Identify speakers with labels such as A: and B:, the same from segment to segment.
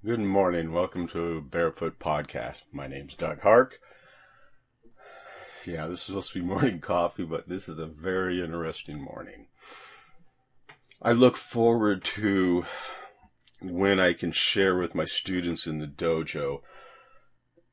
A: Good morning. Welcome to Barefoot Podcast. My name's Doug Hark. Yeah, this is supposed to be morning coffee, but this is a very interesting morning. I look forward to when I can share with my students in the dojo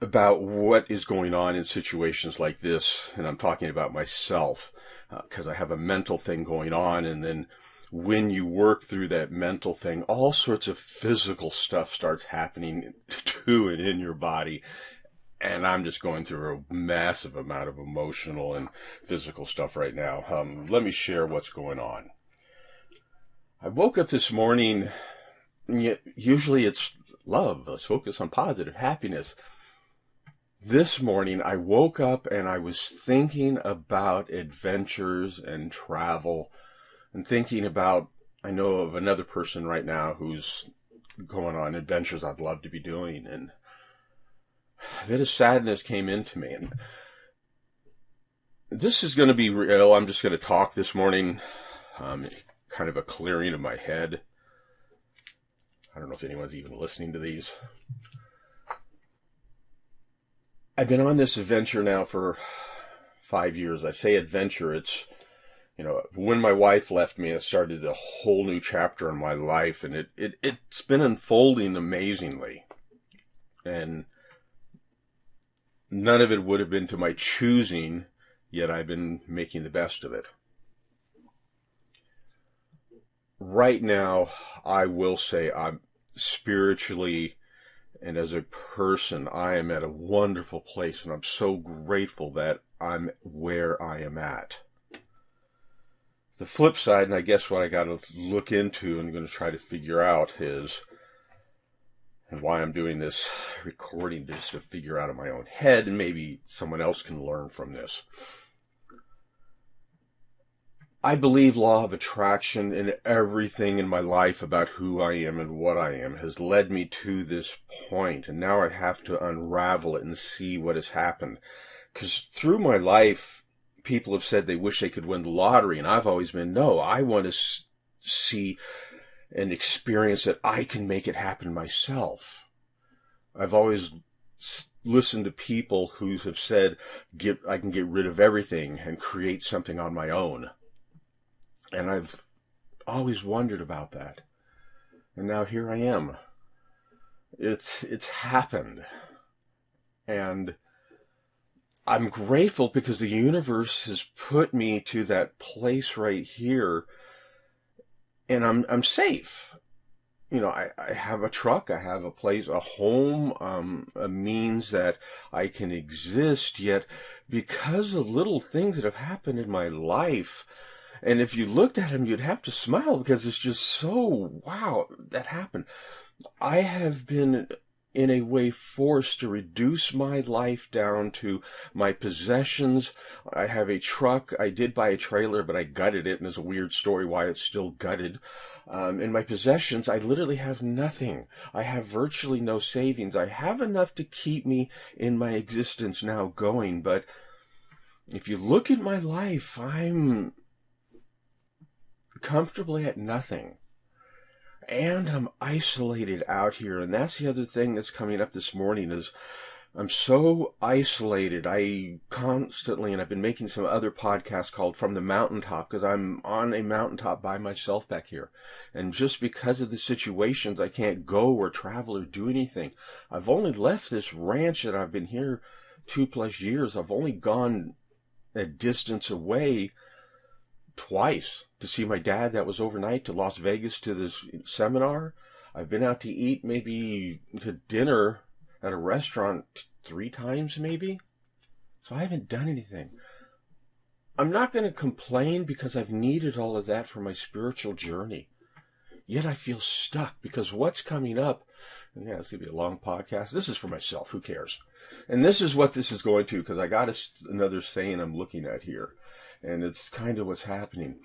A: about what is going on in situations like this. And I'm talking about myself because I have a mental thing going on, and then when you work through that mental thing, all sorts of physical stuff starts happening to and in your body. And I'm just going through a massive amount of emotional and physical stuff right now. Let me share what's going on. I woke up this morning, usually it's love, let's focus on positive happiness. This morning I woke up and I was thinking about adventures and travel. And thinking about, I know of another person right now who's going on adventures I'd love to be doing, and a bit of sadness came into me. And this is going to be real. I'm just going to talk this morning, kind of a clearing of my head. I don't know if anyone's even listening to these. I've been on this adventure now for 5 years. I say adventure, it's when my wife left me, it started a whole new chapter in my life, and it's been unfolding amazingly. And none of it would have been to my choosing, yet I've been making the best of it. Right now, I will say I'm spiritually and as a person, I am at a wonderful place, and I'm so grateful that I'm where I am at. The flip side, and I guess what I got to look into and going to try to figure out is, and why I'm doing this recording, just to figure out in my own head, and maybe someone else can learn from this. I believe law of attraction, and everything in my life about who I am and what I am has led me to this point, and now I have to unravel it and see what has happened. Because through my life, people have said they wish they could win the lottery, and I've always been, no, I want to see and experience that I can make it happen myself. I've always listened to people who have said, I can get rid of everything and create something on my own. And I've always wondered about that. And now here I am. It's happened. And I'm grateful because the universe has put me to that place right here, and I'm safe. I have a truck, I have a place, a home, a means that I can exist, yet because of little things that have happened in my life, and if you looked at them, you'd have to smile because it's just so, wow, that happened. I have been in a way forced to reduce my life down to my possessions. I have a truck. I did buy a trailer, but I gutted it, and there's a weird story why it's still gutted. In my possessions, I literally have nothing. I have virtually no savings. I have enough to keep me in my existence now going, but if you look at my life, I'm comfortably at nothing. And I'm isolated out here, and that's the other thing that's coming up this morning is I'm so isolated. I constantly, and I've been making some other podcasts called From the Mountaintop, because I'm on a mountaintop by myself back here. And just because of the situations, I can't go or travel or do anything. I've only left this ranch that I've been here 2+ years. I've only gone a distance away twice to see my dad. That was overnight to Las Vegas to this seminar. I've been out to eat, maybe to dinner at a restaurant 3 times maybe. So I haven't done anything. I'm not going to complain because I've needed all of that for my spiritual journey. Yet I feel stuck because what's coming up, yeah, it's going to be a long podcast. This is for myself. Who cares? And this is what this is going to, because I got another saying I'm looking at here. And it's kind of what's happening.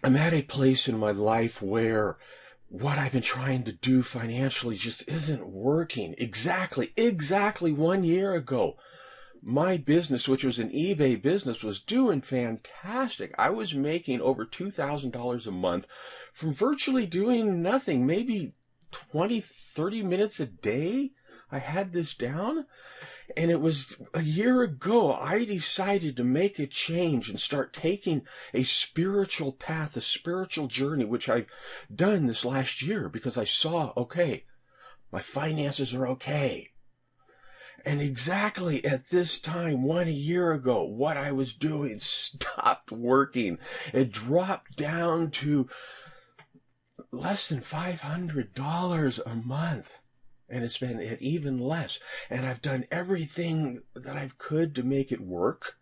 A: I'm at a place in my life where what I've been trying to do financially just isn't working. Exactly 1 year ago, my business, which was an eBay business, was doing fantastic. I was making over $2,000 a month from virtually doing nothing, maybe 20, 30 minutes a day. I had this down. And it was a year ago, I decided to make a change and start taking a spiritual path, a spiritual journey, which I've done this last year because I saw, okay, my finances are okay. And exactly at this time, a year ago, what I was doing stopped working. It dropped down to less than $500 a month. And it's been at even less. And I've done everything that I could to make it work.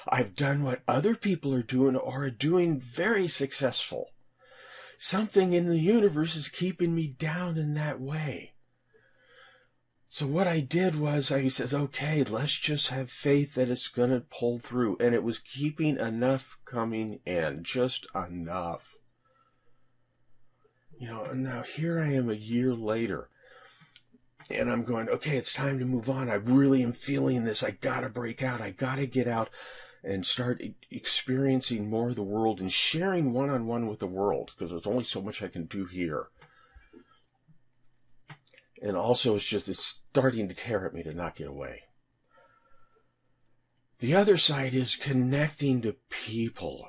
A: I've done what other people are doing or are doing very successful. Something in the universe is keeping me down in that way. So what I did was I said, okay, let's just have faith that it's going to pull through. And it was keeping enough coming in, just enough. And now here I am a year later. And I'm going, okay, it's time to move on. I really am feeling this. I got to break out. I got to get out and start experiencing more of the world and sharing one-on-one with the world, because there's only so much I can do here. And also it's starting to tear at me to not get away. The other side is connecting to people.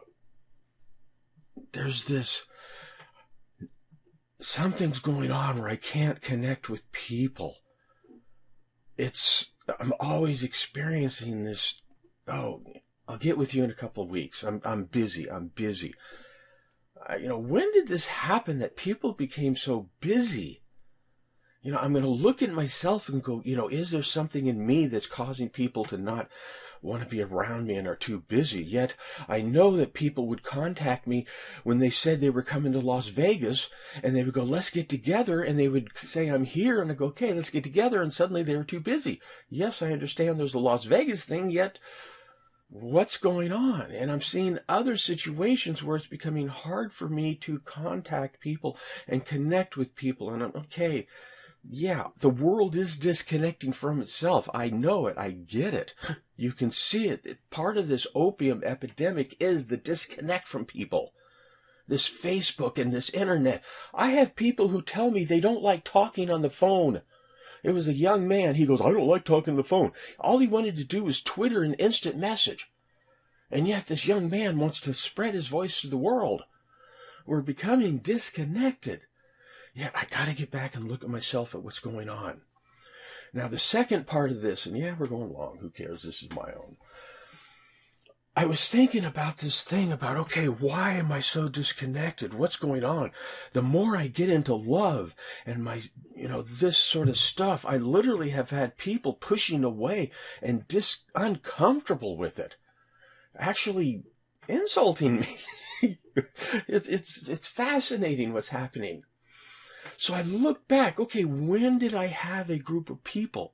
A: There's something's going on where I can't connect with people. I'm always experiencing this, I'll get with you in a couple of weeks. I'm busy. When did this happen that people became so busy? I'm going to look at myself and go, is there something in me that's causing people to not want to be around me and are too busy? Yet I know that people would contact me when they said they were coming to Las Vegas, and they would go, let's get together. And they would say, I'm here. And I go, okay, let's get together. And suddenly they were too busy. Yes, I understand there's the Las Vegas thing, yet what's going on? And I'm seeing other situations where it's becoming hard for me to contact people and connect with people. And I'm okay. Yeah, the world is disconnecting from itself. I know it. I get it. You can see it. Part of this opium epidemic is the disconnect from people. This Facebook and this internet. I have people who tell me they don't like talking on the phone. It was a young man. He goes, I don't like talking on the phone. All he wanted to do was Twitter and instant message. And yet this young man wants to spread his voice to the world. We're becoming disconnected. Yet I got to get back and look at myself at what's going on. Now, the second part of this, and yeah, we're going long. Who cares? This is my own. I was thinking about this thing about, okay, why am I so disconnected? What's going on? The more I get into love and this sort of stuff, I literally have had people pushing away and uncomfortable with it. Actually insulting me. It's fascinating what's happening. So I look back, okay, when did I have a group of people?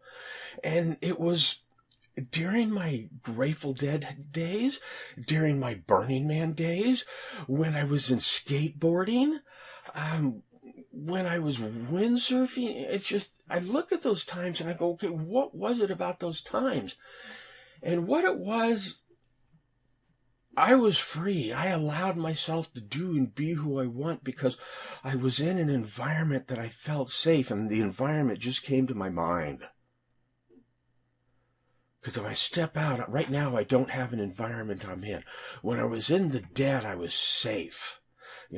A: And it was during my Grateful Dead days, during my Burning Man days, when I was in skateboarding, when I was windsurfing. It's just, I look at those times and I go, okay, what was it about those times? And what it was, I was free. I allowed myself to do and be who I want because I was in an environment that I felt safe, and the environment just came to my mind. Because if I step out, right now I don't have an environment I'm in. When I was in the Dead, I was safe.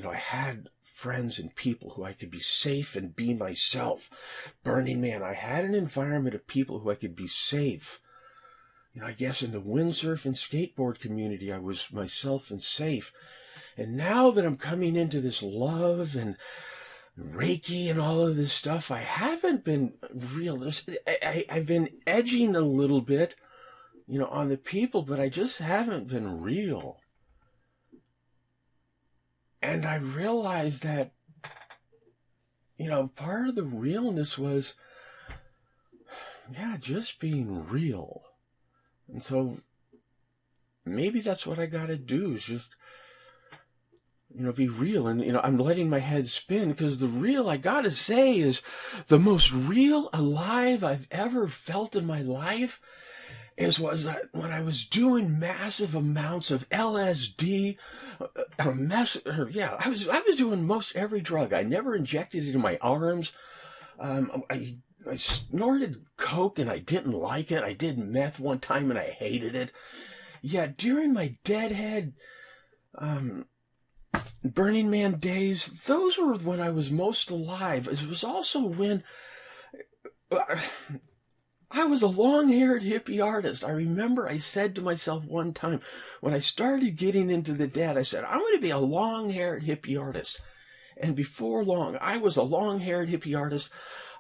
A: I had friends and people who I could be safe and be myself. Burning Man, I had an environment of people who I could be safe. I guess in the windsurf and skateboard community, I was myself and safe. And now that I'm coming into this love and Reiki and all of this stuff, I haven't been real. I've been edging a little bit, on the people, but I just haven't been real. And I realized that, part of the realness was, just being real. And so maybe that's what I got to do is just, be real. And, I'm letting my head spin because the real, I got to say, is the most real alive I've ever felt in my life. was that when I was doing massive amounts of LSD, I was doing most every drug. I never injected it in my arms. I snorted coke and I didn't like it. I did meth one time and I hated it. Yet during my deadhead, Burning Man days, those were when I was most alive. It was also when I was a long-haired hippie artist. I remember I said to myself one time, when I started getting into the dead, I said, I'm going to be a long-haired hippie artist. And before long, I was a long-haired hippie artist.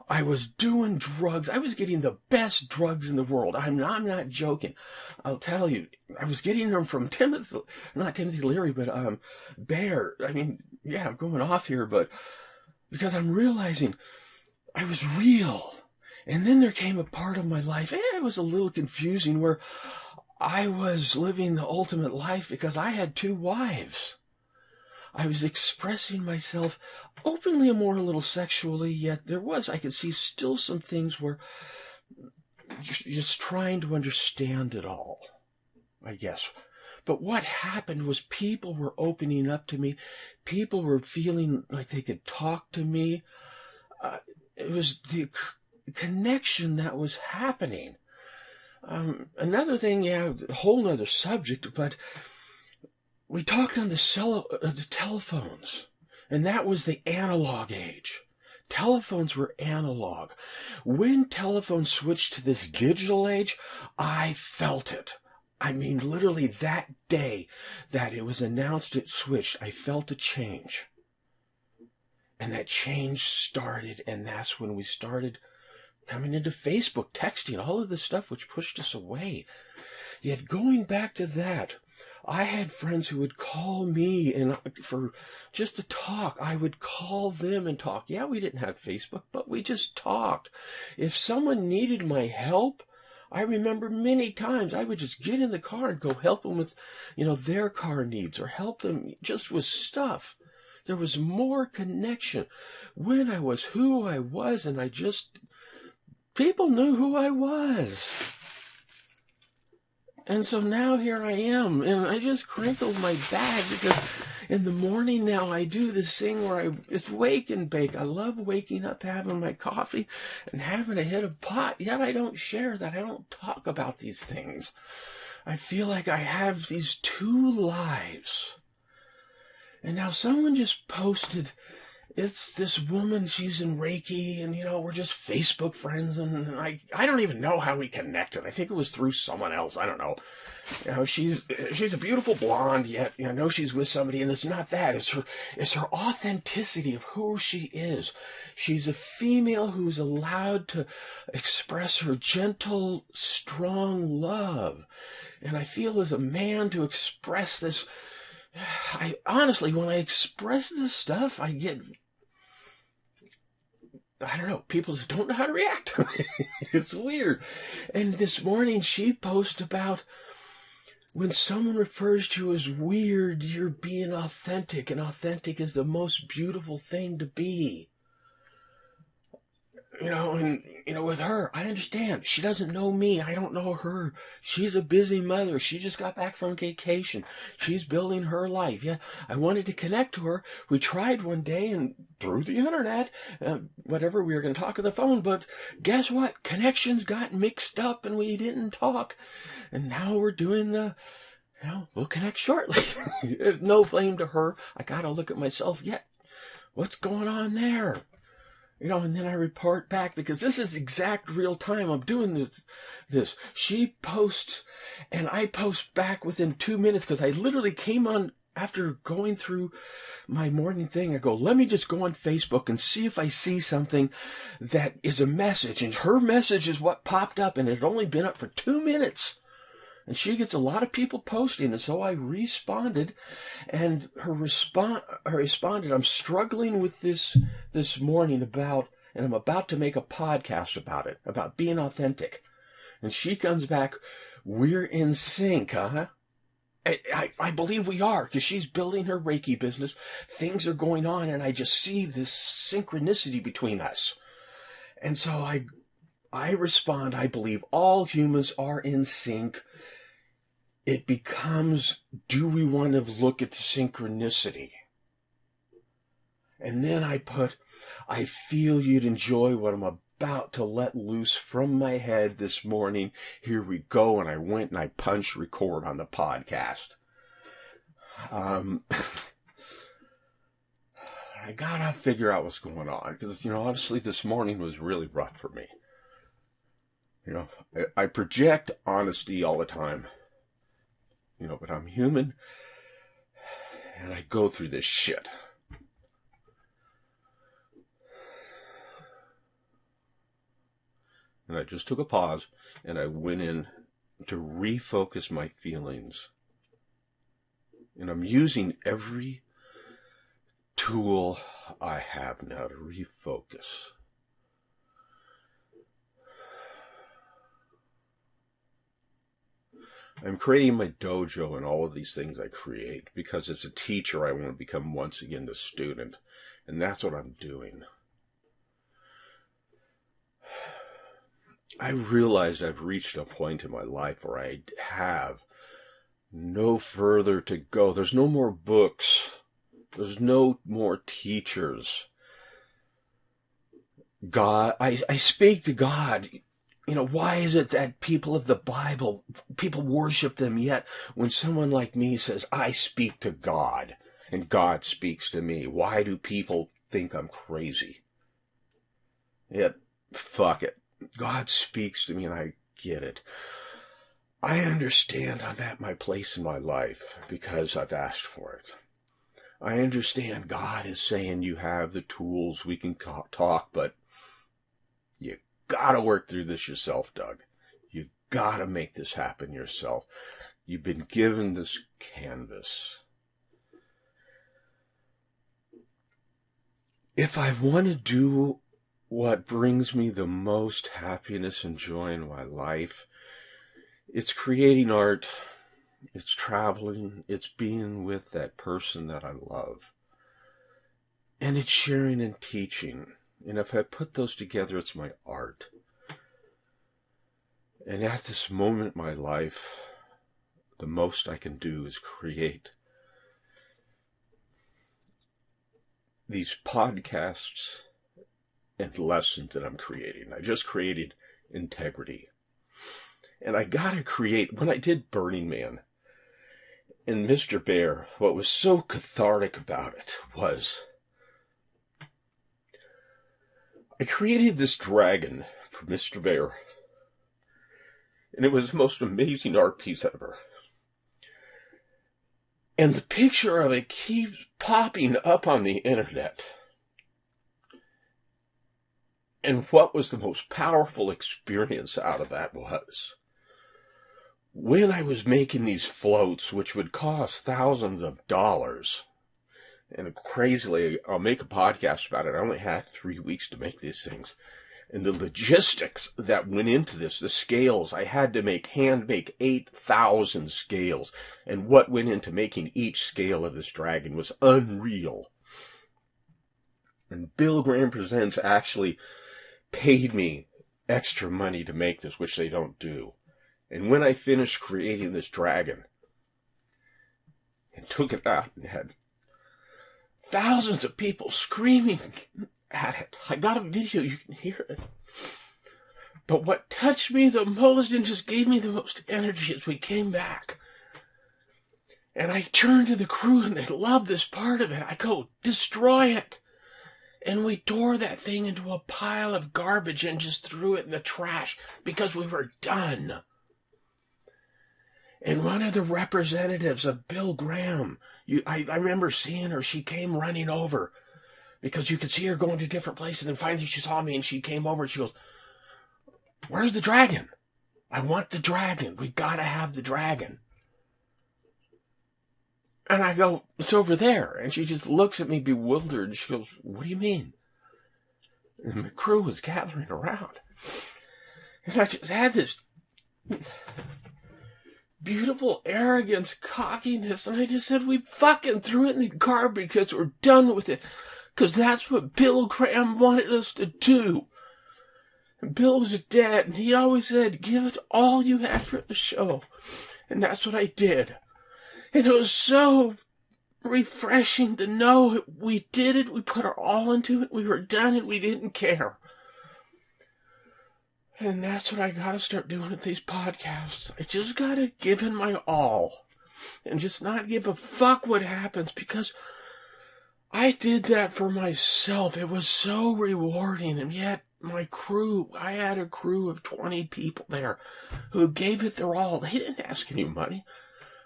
A: I was doing drugs. I was getting the best drugs in the world. I'm not joking. I'll tell you, I was getting them from not Timothy Leary, but Bear. I mean, yeah, I'm going off here, but because I'm realizing I was real. And then there came a part of my life, it was a little confusing, where I was living the ultimate life because I had 2 wives. I was expressing myself openly and more a little sexually, yet I could see still some things where just trying to understand it all, I guess. But what happened was people were opening up to me. People were feeling like they could talk to me. It was the connection that was happening. Another thing, a whole nother subject, but we talked on the telephones, and that was the analog age. Telephones were analog. When telephones switched to this digital age, I felt it. I mean, literally that day that it was announced it switched, I felt a change. And that change started, and that's when we started coming into Facebook, texting, all of this stuff which pushed us away. Yet going back to that, I had friends who would call me, and for just to talk, I would call them and talk. Yeah, we didn't have Facebook, but we just talked. If someone needed my help, I remember many times I would just get in the car and go help them with, their car needs, or help them just with stuff. There was more connection when I was who I was, and people knew who I was. And so now here I am, and I just crinkled my bag because in the morning now I do this thing where it's wake and bake. I love waking up, having my coffee, and having a hit of pot, yet I don't share that. I don't talk about these things. I feel like I have these 2 lives. And now someone just posted, it's this woman, she's in Reiki, and, we're just Facebook friends, and I don't even know how we connected. I think it was through someone else. I don't know. She's a beautiful blonde, yet, I know she's with somebody, and it's not that. It's her authenticity of who she is. She's a female who's allowed to express her gentle, strong love. And I feel as a man to express this, honestly, when I express this stuff, I don't know, people just don't know how to react to it. It's weird. And this morning she posted about when someone refers to you as weird, you're being authentic, and authentic is the most beautiful thing to be. With her, I understand. She doesn't know me. I don't know her. She's a busy mother. She just got back from vacation. She's building her life. Yeah, I wanted to connect to her. We tried one day and through the internet, we were going to talk on the phone, but guess what? Connections got mixed up and we didn't talk. And now we're doing we'll connect shortly. No blame to her. I got to look at myself. What's going on there? And then I report back because this is exact real time. I'm doing this. She posts and I post back within 2 minutes because I literally came on after going through my morning thing. I go, let me just go on Facebook and see if I see something that is a message. And her message is what popped up, and it had only been up for 2 minutes. And she gets a lot of people posting, and so I responded, and her responded, I'm struggling with this morning and I'm about to make a podcast about it, about being authentic. And she comes back, we're in sync, huh? I believe we are, because she's building her Reiki business. Things are going on, and I just see this synchronicity between us. And so I I respond, I believe all humans are in sync. It becomes, do we want to look at the synchronicity? And then I feel you'd enjoy what I'm about to let loose from my head this morning. Here we go. And I went and I punched record on the podcast. I gotta figure out what's going on because, honestly, this morning was really rough for me. I project honesty all the time, but I'm human and I go through this shit. And I just took a pause and I went in to refocus my feelings. And I'm using every tool I have now to refocus. I'm creating my dojo and all of these things I create because as a teacher I want to become once again the student. And that's what I'm doing. I realize I've reached a point in my life where I have no further to go. There's no more books. There's no more teachers. God, I speak to God. Why is it that people of the Bible, people worship them, yet when someone like me says, I speak to God, and God speaks to me, why do people think I'm crazy? Yet, fuck it. God speaks to me and I get it. I understand I'm at my place in my life because I've asked for it. I understand God is saying you have the tools, we can talk, but you gotta work through this yourself, Doug. You gotta make this happen yourself. You've been given this canvas. If I want to do what brings me the most happiness and joy in my life, it's creating art, it's traveling, it's being with that person that I love, and it's sharing and teaching. And if I put those together, it's my art. And at this moment in my life, the most I can do is create these podcasts and lessons that I'm creating. I just created integrity. And I gotta create, when I did Burning Man and Mr. Bear, what was so cathartic about it was I created this dragon for Mr. Bear. And it was the most amazing art piece ever. And the picture of it keeps popping up on the internet. And what was the most powerful experience out of that was when I was making these floats, which would cost thousands of dollars. And crazily, I'll make a podcast about it. I only had 3 weeks to make these things. And the logistics that went into this, the scales, I had to hand make 8,000 scales. And what went into making each scale of this dragon was unreal. And Bill Graham Presents actually paid me extra money to make this, which they don't do. And when I finished creating this dragon and took it out and had thousands of people screaming at it, I got a video, you can hear it. But what touched me the most and just gave me the most energy as we came back, and I turned to the crew and they loved this part of it, I go, destroy it. And we tore that thing into a pile of garbage and just threw it in the trash because we were done. And one of the representatives of Bill Graham, I remember seeing her, she came running over because you could see her going to different places, and finally she saw me and she came over and she goes, where's the dragon? I want the dragon. We gotta have the dragon. And I go, it's over there. And she just looks at me bewildered. She goes, what do you mean? And the crew was gathering around. And I just had this beautiful arrogance, cockiness. And I just said, we fucking threw it in the garbage because we're done with it. Because that's what Bill Graham wanted us to do. Bill was dead, and he always said, give it all you had for the show. And that's what I did. And it was so refreshing to know we did it, we put our all into it, we were done, and we didn't care. And that's what I gotta start doing with these podcasts. I just gotta give in my all. And just not give a fuck what happens, because I did that for myself. It was so rewarding. And yet my crew, I had a crew of 20 people there who gave it their all. They didn't ask any money,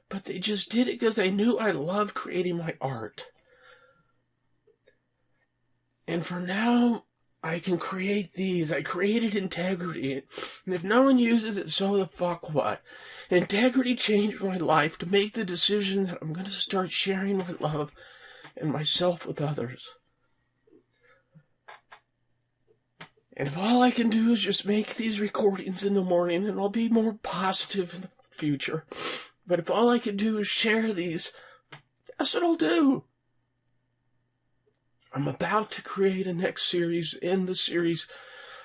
A: but they just did it because they knew I loved creating my art. And for now, I can create these. I created integrity. And if no one uses it, so the fuck what? Integrity changed my life to make the decision that I'm going to start sharing my love and myself with others. And if all I can do is just make these recordings in the morning, and I'll be more positive in the future. But if all I can do is share these, that's what I'll do. I'm about to create a next series in the series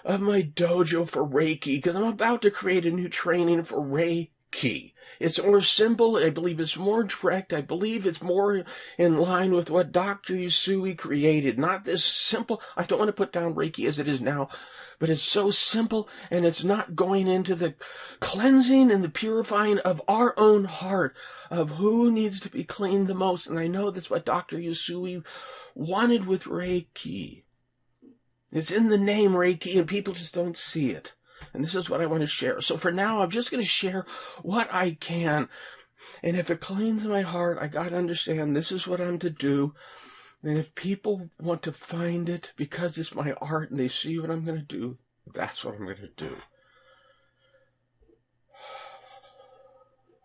A: of my dojo for Reiki, because I'm about to create a new training for Reiki. It's more simple. I believe it's more direct. I believe it's more in line with what Dr. Usui created. Not this simple. I don't want to put down Reiki as it is now, but it's so simple, and it's not going into the cleansing and the purifying of our own heart, of who needs to be cleaned the most. And I know that's what Dr. Usui wanted with Reiki. It's in the name Reiki, and people just don't see it. And this is what I want to share. So for now, I'm just going to share what I can. And if it cleans my heart, I got to understand this is what I'm to do. And if people want to find it because it's my art and they see what I'm going to do, that's what I'm going to do.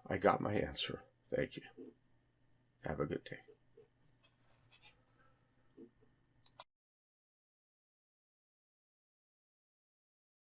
A: I got my answer. Thank you. Have a good day.